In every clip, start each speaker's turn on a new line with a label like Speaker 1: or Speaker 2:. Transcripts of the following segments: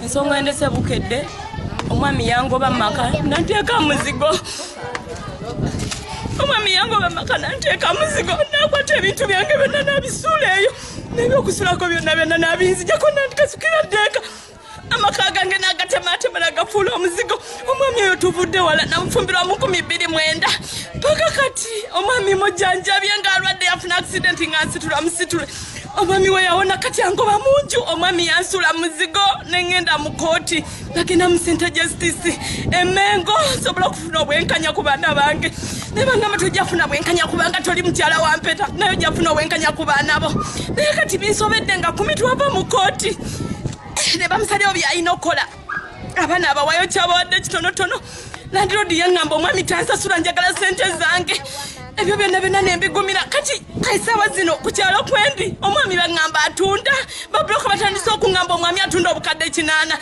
Speaker 1: ensonga endese bukedde omwami yangoba maka nanteeka muzigo omwami yangoba maka nanteeka muzigo nakwata ebintu byange byonna nabisuula eyo nebyokusulako byonna nabinzijako nandikasukira ddeeka amaka gange nagatematema nagafuula omuzigo omwami oyo tuvudde wala namufumbirwa mu 29 paka kati omwami mujjanjabye ng'alwadde yafuna accidenti nga nsitula musitule omwami we yawona kati angoba munju omwami yansula muzigo nengenda mu kooti nagenda mu sente justice emengo nsobola okufuna obwenkanya ku baana bange nebangamba tojafuna bwenkanya kubanga toli mukyala wa mpeta naye ojafuna obwenkanya ku baana bo naye kati binsobedde nga 10 twava mu kooti ne bamusaleo byalina okukola abaana abawayo kyabawadde kitonotono landirodi yaŋŋamba omwami tansasula njagala sente zange ebyo byonna nembigumira kati kaisaawa zino ku kyalo kwendi omwami baŋŋamba atunda babuloka batandise okuŋŋamba omwami atunda obukadde 8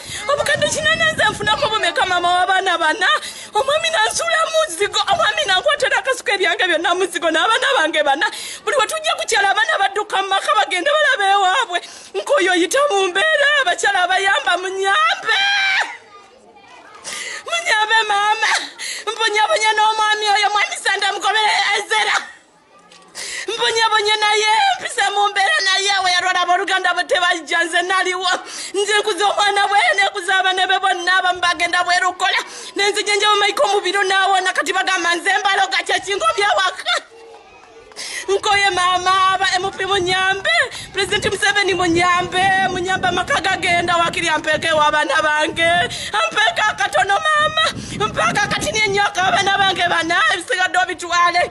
Speaker 1: nze nfunako bumeka mama w'abaana bana omwami nansula muzigo omwami nankwatera akasuka ebyange byonna muzigo n'abaana bange bana buli we tujja ku kyalo abaana badduka mu maka bagende balaba ewaabwe nk'oyo oyita mu mbeera abakyala abayamba munyambe mama mbonyabonya n'omwami oyo mwami sanda mugobere ezera mbonyabonya naye mpise mu mbeera naye we yarwala abooluganda bo tebajja nze naliwo nze nkuza omwana bwe nekuza abaana be bonna abamu bagenda bwerukola nenzija nje mumaiko omubiro naawona kati bagamba nze mbaloga kyekingobya waka nkoye mama aba MP munyambe President Museveni munyambe amaka gagenda wakiri ampeke w'abaana bange ampeka katono mama mpaka kati n'enyoka abaana bange bana ebisigadde obitwale